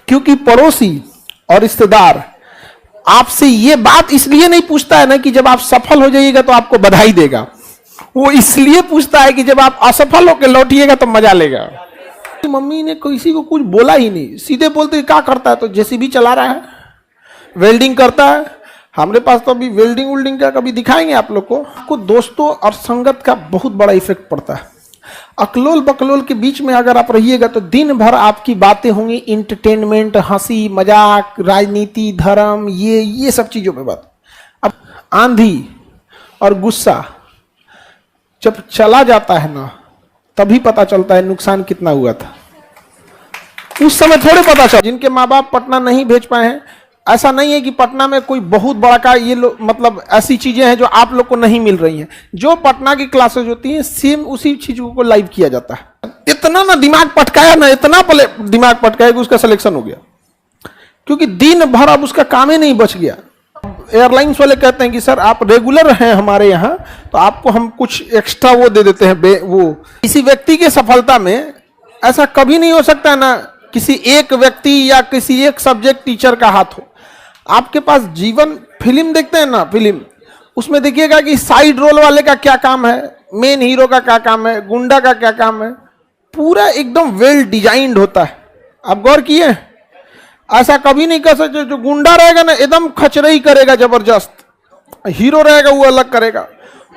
क्योंकि पड़ोसी और रिश्तेदार आपसे ये बात इसलिए नहीं पूछता है ना कि जब आप सफल हो जाइएगा तो आपको बधाई देगा, वो इसलिए पूछता है कि जब आप असफल होकर लौटिएगा तो मजा लेगा। मम्मी ने किसी को कुछ बोला ही नहीं, सीधे बोलते क्या करता है, तो जेसीबी चला रहा है, वेल्डिंग करता है। हमारे पास तो अभी वेल्डिंग वुल्डिंग का कभी दिखाएंगे आप लोग को। आपको दोस्तों और संगत का बहुत बड़ा इफेक्ट पड़ता है। अकलोल बकलोल के बीच में अगर आप रहिएगा तो दिन भर आपकी बातें होंगी इंटरटेनमेंट, हंसी मजाक, राजनीति, धर्म, ये सब चीजों में बात। अब आंधी और गुस्सा जब चला जाता है ना, तभी पता चलता है नुकसान कितना हुआ था। उस समय थोड़े पता चला। जिनके माँ बाप पटना नहीं भेज पाए हैं, ऐसा नहीं है कि पटना में कोई बहुत बड़ा का ये मतलब ऐसी चीजें हैं जो आप लोग को नहीं मिल रही हैं। जो पटना की क्लासेज होती हैं सेम उसी चीजों को लाइव किया जाता है। इतना ना दिमाग पटकाया ना, इतना पहले दिमाग पटकाया कि उसका सिलेक्शन हो गया, क्योंकि दिन भर अब उसका काम ही नहीं बच गया। एयरलाइंस वाले कहते हैं कि सर आप रेगुलर हैं हमारे यहाँ, तो आपको हम कुछ एक्स्ट्रा वो दे देते हैं। वो किसी व्यक्ति की सफलता में ऐसा कभी नहीं हो सकता है ना किसी एक व्यक्ति या किसी एक सब्जेक्ट टीचर का हाथ हो। आपके पास जीवन फिल्म देखते हैं ना, फिल्म उसमें देखिएगा कि साइड रोल वाले का क्या काम है, मेन हीरो का क्या काम है, गुंडा का क्या काम है, पूरा एकदम वेल डिजाइंड होता है। आप गौर किए? ऐसा कभी नहीं कर सकते। जो गुंडा रहेगा ना एकदम खचरई करेगा जबरदस्त, हीरो रहेगा वो अलग करेगा।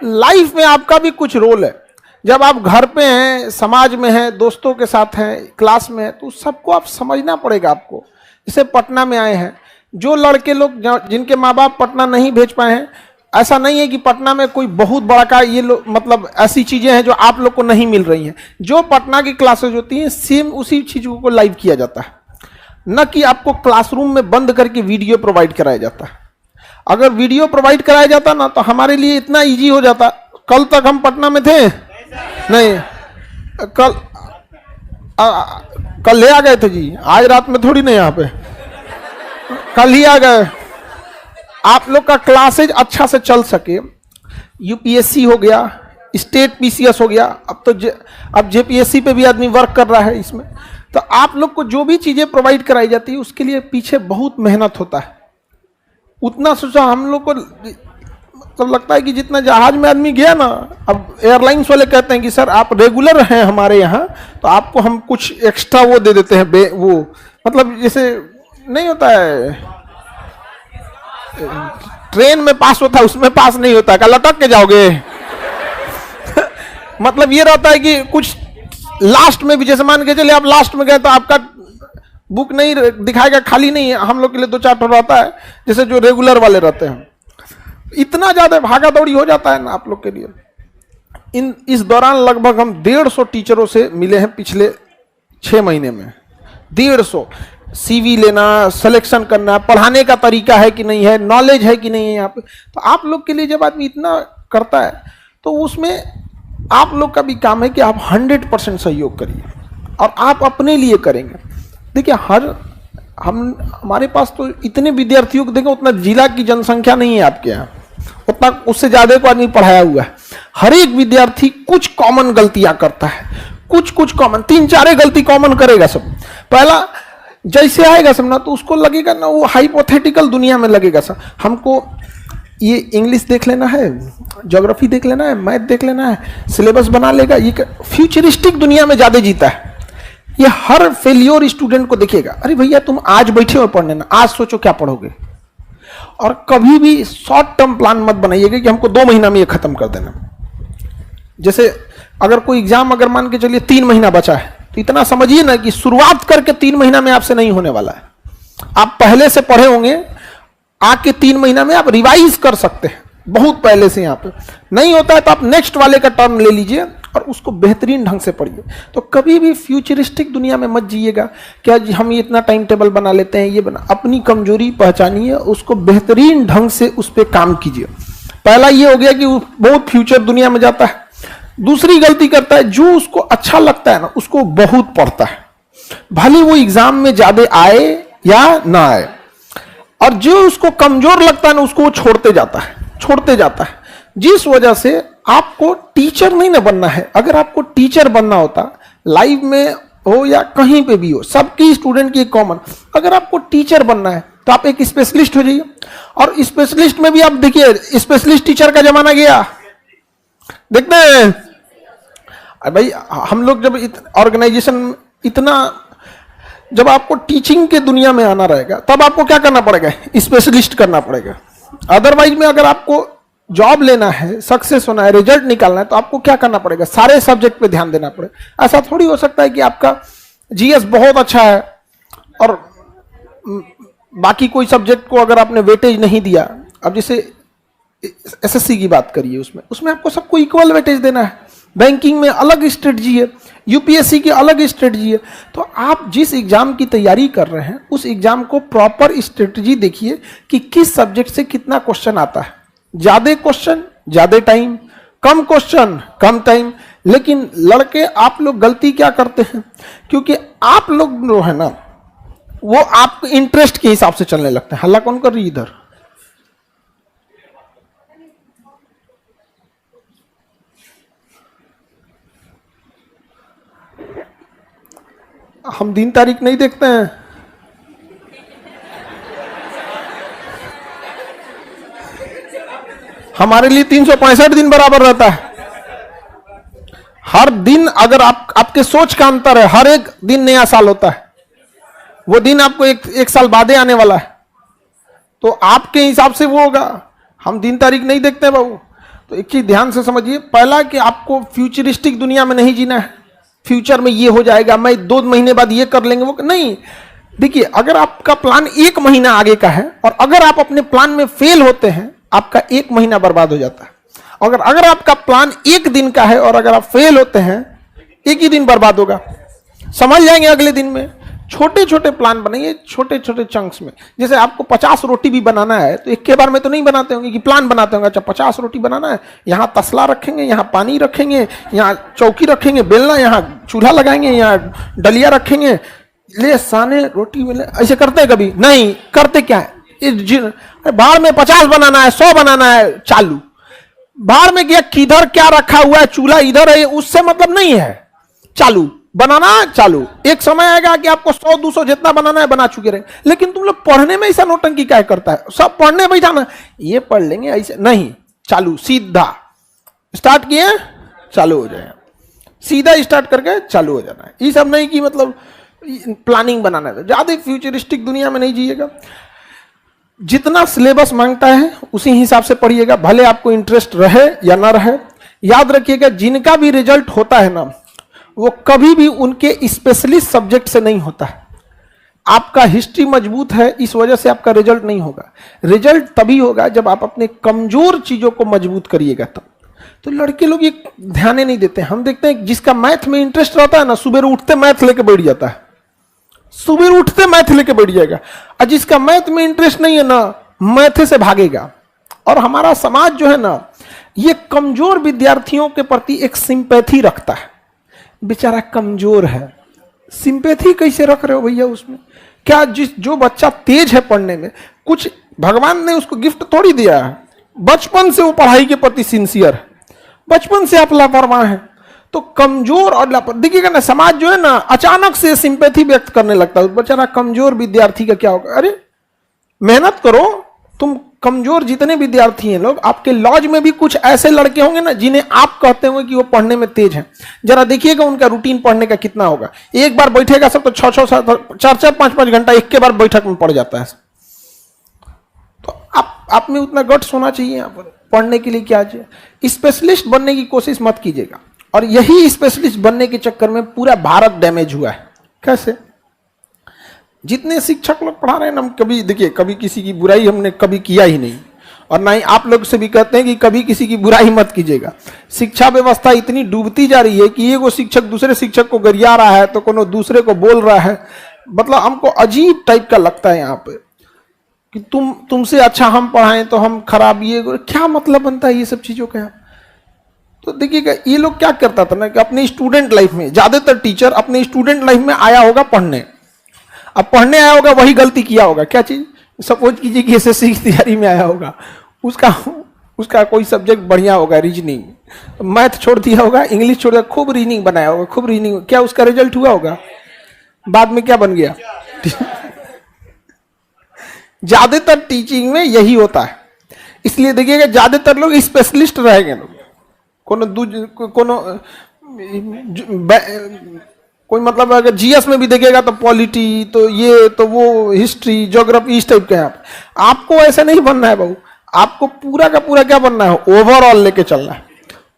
लाइफ में आपका भी कुछ रोल है। जब आप घर पे हैं, समाज में हैं, दोस्तों के साथ हैं, क्लास में हैं, तो सबको आप समझना पड़ेगा आपको। जैसे पटना में आए हैं, जो लड़के लोग जिनके माँ बाप पटना नहीं भेज पाए हैं, ऐसा नहीं है कि पटना में कोई बहुत बड़ा का ये मतलब ऐसी चीजें हैं जो आप लोग को नहीं मिल रही हैं। जो पटना की क्लासेज होती हैं सेम उसी चीजों को लाइव किया जाता है, न कि आपको क्लासरूम में बंद करके वीडियो प्रोवाइड कराया जाता है। अगर वीडियो प्रोवाइड कराया जाता ना तो हमारे लिए इतना इजी हो जाता। कल तक हम पटना में थे नहीं, कल ले आ गए थे जी, आज रात में थोड़ी नहीं, यहाँ पे कल ही आ गए। आप लोग का क्लासेज अच्छा से चल सके, यूपीएससी हो गया, स्टेट पीसीएस हो गया, अब जेपीएससी पे भी आदमी वर्क कर रहा है इसमें। तो आप लोग को जो भी चीजें प्रोवाइड कराई जाती है उसके लिए पीछे बहुत मेहनत होता है। उतना सोचा हम लोग को मतलब लगता है कि जितना जहाज में आदमी गया ना, अब एयरलाइंस वाले कहते हैं कि सर आप रेगुलर हैं हमारे यहाँ, तो आपको हम कुछ एक्स्ट्रा वो दे देते हैं। वो मतलब जैसे नहीं होता है ट्रेन में पास होता है, उसमें पास नहीं होता है, क्या लटक के जाओगे? मतलब ये रहता है कि कुछ लास्ट में भी, जैसे मान के चलिए आप लास्ट में गए तो आपका बुक नहीं दिखाएगा, खाली नहीं है। हम लोग के लिए 2 चैप्टर रहता है, जैसे जो रेगुलर वाले रहते हैं। इतना ज्यादा भागा दौड़ी हो जाता है ना आप लोग के लिए। इस दौरान लगभग हम 150 टीचरों से मिले हैं पिछले 6 महीने में। 150 सीवी लेना, सिलेक्शन करना, पढ़ाने का तरीका है कि नहीं है, नॉलेज है कि नहीं है यहाँ पे। तो आप लोग के लिए जब आदमी इतना करता है तो उसमें आप लोग का भी काम है कि आप 100% सहयोग करिए और आप अपने लिए करेंगे। देखिए हमारे पास तो इतने विद्यार्थियों को देखें, उतना जिला की जनसंख्या नहीं है आपके यहाँ, उतना उससे ज्यादा को आदमी पढ़ाया हुआ है। हर एक विद्यार्थी कुछ कॉमन गलतियां करता है, कुछ कॉमन, 3-4 गलती कॉमन करेगा सब। पहला जैसे आएगा सब ना तो उसको लगेगा ना वो हाइपोथेटिकल दुनिया में लगेगा सब। हमको ये इंग्लिश देख लेना है, ज्योग्राफी देख लेना है, मैथ देख लेना है, सिलेबस बना लेगा। ये फ्यूचरिस्टिक दुनिया में ज्यादा जीता है। ये हर फेलियर स्टूडेंट को देखेगा, अरे भैया तुम आज बैठे हो पढ़ने ना, आज सोचो क्या पढ़ोगे। और कभी भी शॉर्ट टर्म प्लान मत बनाइएगा कि हमको 2 महीना में ये खत्म कर देना। जैसे अगर कोई एग्जाम अगर मान के चलिए 3 महीना बचा है, तो इतना समझिए ना कि शुरुआत करके 3 महीना में आपसे नहीं होने वाला है। आप पहले से पढ़े होंगे, आके 3 महीना में आप रिवाइज कर सकते हैं बहुत पहले से। यहाँ पे नहीं होता है तो आप नेक्स्ट वाले का टर्म ले लीजिए और उसको बेहतरीन ढंग से पढ़िए। तो कभी भी फ्यूचरिस्टिक दुनिया में मत जिएगा क्या हम ये इतना टाइम टेबल बना लेते हैं, ये बना। अपनी कमजोरी पहचानिए, उसको बेहतरीन ढंग से उस पर काम कीजिए। पहला ये हो गया कि बहुत फ्यूचर दुनिया में जाता है। दूसरी गलती करता है, जो उसको अच्छा लगता है ना उसको बहुत पढ़ता है, भले वो एग्जाम में ज्यादा आए या ना आए। और जो उसको कमजोर लगता है ना उसको वो छोड़ते जाता है। जिस वजह से आपको टीचर नहीं ना बनना है। अगर आपको टीचर बनना होता, लाइव में हो या कहीं पे भी हो, सबकी स्टूडेंट की कॉमन, अगर आपको टीचर बनना है तो आप एक स्पेशलिस्ट हो जाइए। और स्पेशलिस्ट में भी आप देखिए, स्पेशलिस्ट टीचर का जमाना गया, देखते हैं। भाई हम लोग जब ऑर्गेनाइजेशन इतना, जब आपको टीचिंग के दुनिया में आना रहेगा तब आपको क्या करना पड़ेगा, स्पेशलिस्ट करना पड़ेगा। अदरवाइज में अगर आपको जॉब लेना है, सक्सेस होना है, रिजल्ट निकालना है, तो आपको क्या करना पड़ेगा, सारे सब्जेक्ट पे ध्यान देना पड़ेगा। ऐसा थोड़ी हो सकता है कि आपका जीएस बहुत अच्छा है और बाकी कोई सब्जेक्ट को अगर आपने वेटेज नहीं दिया। अब जैसे एसएससी की बात करिए, उसमें आपको सबको इक्वल वेटेज देना है। बैंकिंग में अलग स्ट्रेटजी है, यूपीएससी की अलग स्ट्रेटजी है। तो आप जिस एग्जाम की तैयारी कर रहे हैं उस एग्जाम को प्रॉपर स्ट्रेटजी देखिए कि किस सब्जेक्ट से कितना क्वेश्चन आता है। ज्यादा क्वेश्चन ज्यादा टाइम, कम क्वेश्चन कम टाइम। लेकिन लड़के आप लोग गलती क्या करते हैं, क्योंकि आप लोग जो है ना वो आप इंटरेस्ट के हिसाब से चलने लगते हैं। हल्ला कौन कर रही इधर? हम दिन तारीख नहीं देखते हैं। हमारे लिए 365 दिन बराबर रहता है। हर दिन अगर आपके सोच का अंतर है, हर एक दिन नया साल होता है। वो दिन आपको एक साल बाद आने वाला है, तो आपके हिसाब से वो होगा। हम दिन तारीख नहीं देखते बाबू। तो एक चीज ध्यान से समझिए, पहला कि आपको फ्यूचरिस्टिक दुनिया में नहीं जीना है, फ्यूचर में ये हो जाएगा, मैं 2 महीने बाद ये कर लेंगे, वो नहीं। देखिए, अगर आपका प्लान 1 महीना आगे का है और अगर आप अपने प्लान में फेल होते हैं, आपका 1 महीना बर्बाद हो जाता है। अगर आपका प्लान 1 दिन का है और अगर आप फेल होते हैं, 1 ही दिन बर्बाद होगा, समझ जाएंगे अगले दिन में। छोटे छोटे प्लान बनाइए, छोटे छोटे चंक्स में। जैसे आपको 50 रोटी भी बनाना है तो एक के बार में तो नहीं बनाते होंगे कि प्लान बनाते होंगे, अच्छा 50 रोटी बनाना है, यहाँ तसला रखेंगे, यहाँ पानी रखेंगे, यहाँ चौकी रखेंगे, बेलना, यहाँ चूल्हा लगाएंगे, यहाँ डलिया रखेंगे, ले साने रोटी बेले। ऐसे करते हैं कभी? नहीं करते। क्या है, बाहर में 50 बनाना है, 100 बनाना है, चालू। बाहर में गया, किधर क्या रखा हुआ है, चूल्हा इधर है, उससे मतलब नहीं है, चालू बनाना चालू। एक समय आएगा कि आपको 100-200 जितना बनाना है बना चुके रहे। लेकिन तुम लोग पढ़ने में ऐसा नौटंकी क्या करता है, सब पढ़ने बैठाना, ये पढ़ लेंगे ऐसे नहीं, चालू सीधा स्टार्ट किए चालू हो जाए, सीधा स्टार्ट करके चालू हो जाना है। ये सब नहीं कि मतलब प्लानिंग बनाना है। ज्यादा फ्यूचरिस्टिक दुनिया में नहीं जिएगा। जितना सिलेबस मांगता है उसी हिसाब से पढ़िएगा, भले आपको इंटरेस्ट रहे या ना रहे। याद रखिएगा, जिनका भी रिजल्ट होता है ना, वो कभी भी उनके स्पेशलिस्ट सब्जेक्ट से नहीं होता है। आपका हिस्ट्री मजबूत है, इस वजह से आपका रिजल्ट नहीं होगा। रिजल्ट तभी होगा जब आप अपने कमजोर चीजों को मजबूत करिएगा तब। तो लड़के लोग ये ध्यान नहीं देते। हम देखते हैं जिसका मैथ में इंटरेस्ट रहता है ना, सुबह उठते मैथ लेके बैठ जाता है, सुबह उठते मैथ लेके बैठ जाएगा। और जिसका मैथ में इंटरेस्ट नहीं है ना, मैथ से भागेगा। और हमारा समाज जो है ना, ये कमजोर विद्यार्थियों के प्रति एक सिंपैथी रखता है। बेचारा कमजोर है, सिंपैथी कैसे रख रहे हो भैया उसमें? क्या जो बच्चा तेज है पढ़ने में, कुछ भगवान ने उसको गिफ्ट थोड़ी दिया है। बचपन से वो पढ़ाई के प्रति सिंसियर है, बचपन से आप लापरवाह हैं। तो कमजोर और लापरवाह देखिएगा ना, समाज जो है ना अचानक से सिंपैथी व्यक्त करने लगता है। बेचारा कमजोर विद्यार्थी का क्या होगा? अरे मेहनत करो तुम। कमजोर जितने विद्यार्थी हैं लोग, आपके लॉज में भी कुछ ऐसे लड़के होंगे ना जिन्हें आप कहते होंगे कि वो पढ़ने में तेज हैं। जरा देखिएगा उनका रूटीन पढ़ने का कितना होगा। एक बार बैठेगा सब तो 6-6, 4-4, 5-5 घंटा एक के बार बैठक में पढ़ जाता है। तो आप में उतना गट्स होना चाहिए यहाँ पर पढ़ने के लिए। क्या चाहिए? स्पेशलिस्ट बनने की कोशिश मत कीजिएगा। और यही स्पेशलिस्ट बनने के चक्कर में पूरा भारत डैमेज हुआ है। कैसे? जितने शिक्षक लोग पढ़ा रहे हैं ना, हम कभी देखिए, कभी किसी की बुराई हमने कभी किया ही नहीं, और ना ही आप लोग से भी कहते हैं कि कभी किसी की बुराई मत कीजिएगा। शिक्षा व्यवस्था इतनी डूबती जा रही है कि एगो शिक्षक दूसरे शिक्षक को गरिया रहा है तो कोनो दूसरे को बोल रहा है। मतलब हमको अजीब टाइप का लगता है यहाँ पे कि तुमसे अच्छा हम पढ़ाएं तो हम खराब। ये क्या मतलब बनता है ये सब चीजों का? तो देखिएगा, ये लोग क्या करता था ना कि अपने स्टूडेंट लाइफ में, ज्यादातर टीचर अपने स्टूडेंट लाइफ में आया होगा पढ़ने। अब पढ़ने आया होगा, वही गलती किया होगा। क्या चीज? सपोज कीजिए कि एसएससी की तैयारी में आया होगा, उसका कोई सब्जेक्ट बढ़िया होगा, रीजनिंग, मैथ छोड़ दिया होगा, इंग्लिश छोड़ दिया, खूब रीजनिंग बनाया होगा, खूब रीजनिंग, क्या उसका रिजल्ट हुआ होगा? बाद में क्या बन गया? ज्यादातर टीचिंग में यही होता है, इसलिए देखिएगा ज्यादातर लोग स्पेशलिस्ट रहेंगे। लोग कोई मतलब अगर जीएस में भी देखिएगा तो पॉलिटी, तो ये तो वो, हिस्ट्री, ज्योग्राफी, इस टाइप के हैं। आपको ऐसा नहीं बनना है बाबू, आपको पूरा का पूरा क्या बनना है? ओवरऑल लेके चलना है,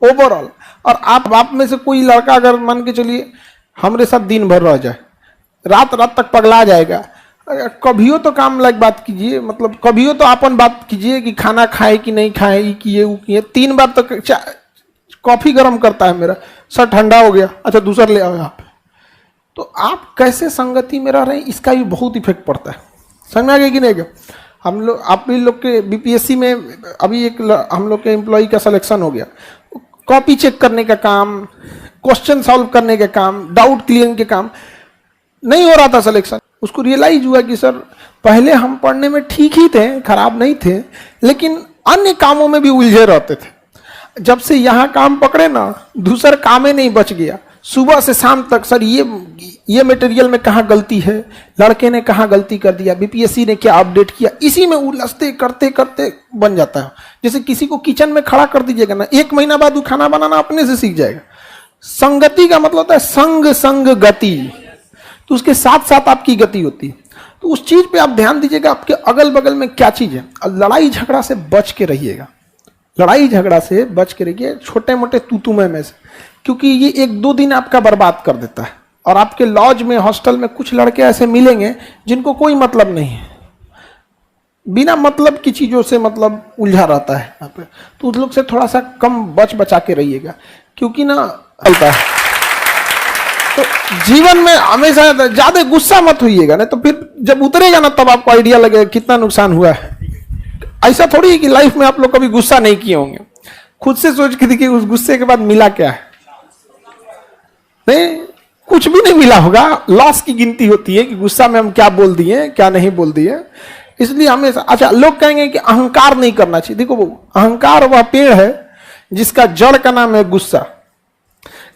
ओवरऑल। और आप में से कोई लड़का अगर मान के चलिए हमारे साथ दिन भर रह जाए, रात रात तक पगला जाएगा, कभियो तो काम लायक बात कीजिए, मतलब कभियो तो अपन बात कीजिए कि खाना खाए कि नहीं खाए, ये किए वो किए। 3 बार तो कॉफी गर्म करता है मेरा, सर ठंडा हो गया, अच्छा दूसरा ले आओ यहाँ पे। तो आप कैसे संगति में रह रहे हैं, इसका भी बहुत इफेक्ट पड़ता है। समझ में आ गया कि नहीं? हम लोग, आप भी लोग के बीपीएससी में अभी एक हम लोग के एम्प्लॉय का सिलेक्शन हो गया, कॉपी चेक करने का काम, क्वेश्चन सॉल्व करने का काम, डाउट क्लियर के काम, नहीं हो रहा था सिलेक्शन। उसको रियलाइज हुआ कि सर पहले हम पढ़ने में ठीक ही थे, खराब नहीं थे, लेकिन अन्य कामों में भी उलझे रहते थे। जब से यहाँ काम पकड़े ना, दूसरा काम ही नहीं बच गया। सुबह से शाम तक सर ये मटेरियल में कहाँ गलती है, लड़के ने कहाँ गलती कर दिया, बीपीएससी ने क्या अपडेट किया, इसी में उलझते करते करते बन जाता है। जैसे किसी को किचन में खड़ा कर दीजिएगा ना, 1 महीना बाद वो खाना बनाना अपने से सीख जाएगा। संगति का मतलब होता है संग गति, तो उसके साथ साथ आपकी गति होती है। तो उस चीज पे आप ध्यान दीजिएगा, आपके अगल बगल में क्या चीज है। लड़ाई झगड़ा से बच के रहिएगा, लड़ाई झगड़ा से बच के रहिए, छोटे मोटे तू में से, क्योंकि ये 1-2 दिन आपका बर्बाद कर देता है। और आपके लॉज में, हॉस्टल में कुछ लड़के ऐसे मिलेंगे जिनको कोई मतलब नहीं है, बिना मतलब की चीजों से मतलब उलझा रहता है यहाँ पे। तो उस लोग से थोड़ा सा कम बचा के रहिएगा, क्योंकि ना चलता है। तो जीवन में हमेशा ज्यादा गुस्सा मत होइएगा, नहीं तो फिर जब उतरेगा ना तब आपको आइडिया लगेगा कितना नुकसान हुआ है। ऐसा थोड़ी है कि लाइफ में आप लोग कभी गुस्सा नहीं किए होंगे। खुद से सोच के देखिए उस गुस्से के बाद मिला क्या है। नहीं, कुछ भी नहीं मिला होगा। लॉस की गिनती होती है कि गुस्सा में हम क्या बोल दिए, क्या नहीं बोल दिए। इसलिए हमेशा, अच्छा लोग कहेंगे कि अहंकार नहीं करना चाहिए। देखो वो अहंकार वह पेड़ है जिसका जड़ का नाम है गुस्सा।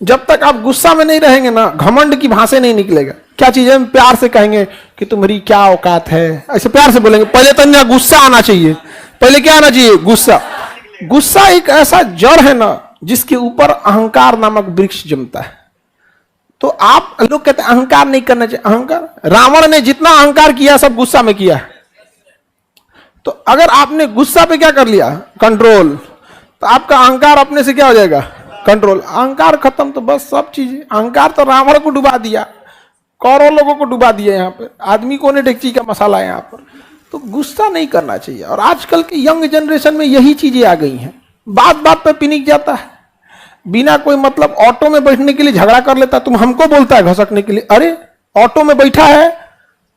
जब तक आप गुस्सा में नहीं रहेंगे ना, घमंड की भाषा नहीं निकलेगा। क्या चीज है, हम प्यार से कहेंगे कि तुम्हारी क्या औकात है, ऐसे प्यार से बोलेंगे। पहले तो ना गुस्सा आना चाहिए, पहले क्या आना चाहिए, गुस्सा। गुस्सा एक ऐसा जड़ है ना जिसके ऊपर अहंकार नामक वृक्ष जमता है। तो आप लोग कहते हैं अहंकार नहीं करना चाहिए। अहंकार, रावण ने जितना अहंकार किया सब गुस्सा में किया। तो अगर आपने गुस्सा पे क्या कर लिया, कंट्रोल, तो आपका अहंकार अपने से क्या हो जाएगा, कंट्रोल। अहंकार खत्म तो बस सब चीज। अहंकार तो रावण को डुबा दिया, करोड़ों लोगों को डुबा दिया। यहाँ पे आदमी को ने डेगची का मसाला है यहाँ पर। तो गुस्सा नहीं करना चाहिए। और आजकल की यंग जनरेशन में यही चीजें आ गई हैं। बात बात पे पिनिक जाता है, बिना कोई मतलब। ऑटो में बैठने के लिए झगड़ा कर लेता है, तुम हमको बोलता है घसकने के लिए। अरे ऑटो में बैठा है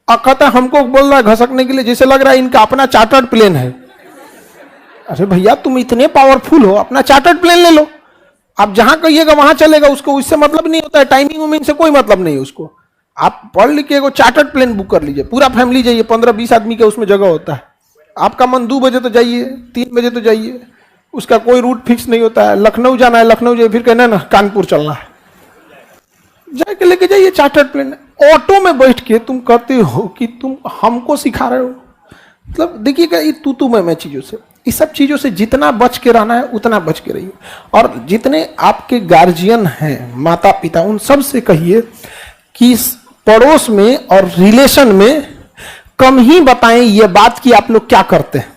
और कहता है हमको बोल रहा है घसकने के लिए, जैसे लग रहा है इनका अपना चार्टर्ड प्लेन है। अरे भैया तुम इतने पावरफुल हो, अपना चार्टर्ड प्लेन ले लो, आप जहां कहिएगा वहां चलेगा। उसको इससे मतलब नहीं होता है, टाइमिंग उमिंग से कोई मतलब नहीं है उसको। आप पढ़ लिख के चार्टर्ड प्लेन बुक कर लीजिए, पूरा फैमिली जाइए, 15-20 आदमी का उसमें जगह होता है। आपका मन 2 बजे तो जाइए, 3 बजे तो जाइए, उसका कोई रूट फिक्स नहीं होता है। लखनऊ जाना है, लखनऊ जाइए, फिर कहना ना कानपुर चलना है, जाके लेके जाइए चार्टर्ड प्लेन। ऑटो में बैठ के तुम कहते हो कि तुम हमको सिखा रहे हो। मतलब देखिएगा ये तू मैं चीजों से, इस सब चीजों से जितना बच के रहना है उतना बच के रहिए। और जितने आपके गार्जियन हैं, माता पिता, उन सब से कहिए कि पड़ोस में और रिलेशन में कम ही बताएं ये बात कि आप लोग क्या करते हैं।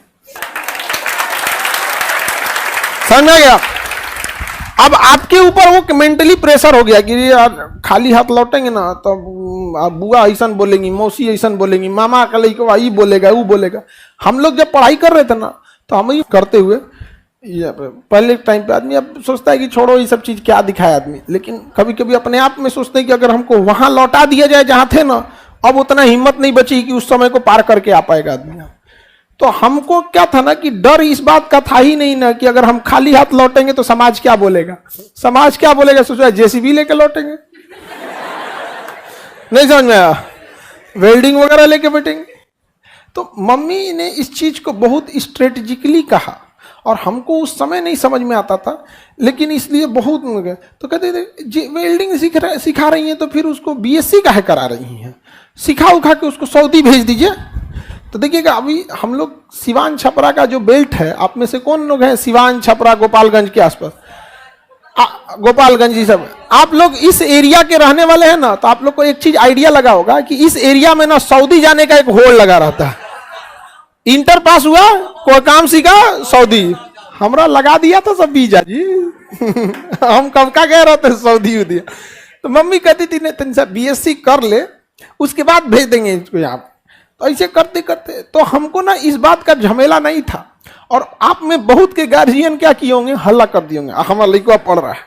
समझ में आ गया? अब आपके ऊपर वो मेंटली प्रेशर हो गया कि यार खाली हाथ लौटेंगे ना तो बुआ ऐसा बोलेंगी, मौसी ऐसा बोलेंगी, मामा का लड़का ये बोलेगा वो बोलेगा। हम लोग जब पढ़ाई कर रहे थे ना तो हम ये करते हुए पहले टाइम पे आदमी अब सोचता है कि छोड़ो ये सब चीज क्या दिखाए आदमी, लेकिन कभी कभी अपने आप में सोचते हैं कि अगर हमको वहां लौटा दिया जाए जहां थे ना, अब उतना हिम्मत नहीं बची कि उस समय को पार करके आ पाएगा आदमी। तो हमको क्या था ना कि डर इस बात का था ही नहीं ना कि अगर हम खाली हाथ लौटेंगे तो समाज क्या बोलेगा। समाज क्या बोलेगा, सोचा जेसीबी लेके लौटेंगे, नहीं समझ में आया, वेल्डिंग वगैरह लेके बैठेंगे। तो मम्मी ने इस चीज को बहुत स्ट्रेटेजिकली कहा और हमको उस समय नहीं समझ में आता था, लेकिन इसलिए बहुत तो कहते थे वेल्डिंग सिखा रही हैं तो फिर उसको बीएससी काहे करा रही हैं, सिखा उखा के उसको सऊदी भेज दीजिए। तो देखिएगा अभी हम लोग सिवान छपरा का जो बेल्ट है, आप में से कौन लोग हैं सिवान छपरा गोपालगंज के आसपास, गोपालगंज ही सब, आप लोग इस एरिया के रहने वाले हैं ना, तो आप लोग को एक चीज आइडिया लगा होगा कि इस एरिया में ना सऊदी जाने का एक होड़ लगा रहता है। इंटर पास हुआ, कोई काम सीखा, सऊदी, हमरा लगा दिया था सब वीजा जी हम कब का कह रहे थे सऊदी उदी। तो मम्मी कहती थी नहीं तुम सब बीएससी कर ले, उसके बाद भेज देंगे इसको यहाँ। तो ऐसे करते करते तो हमको ना इस बात का झमेला नहीं था। और आप में बहुत के गार्जियन क्या किए होंगे, हल्ला कर दिए होंगे हमारा लड़का पढ़ रहा है,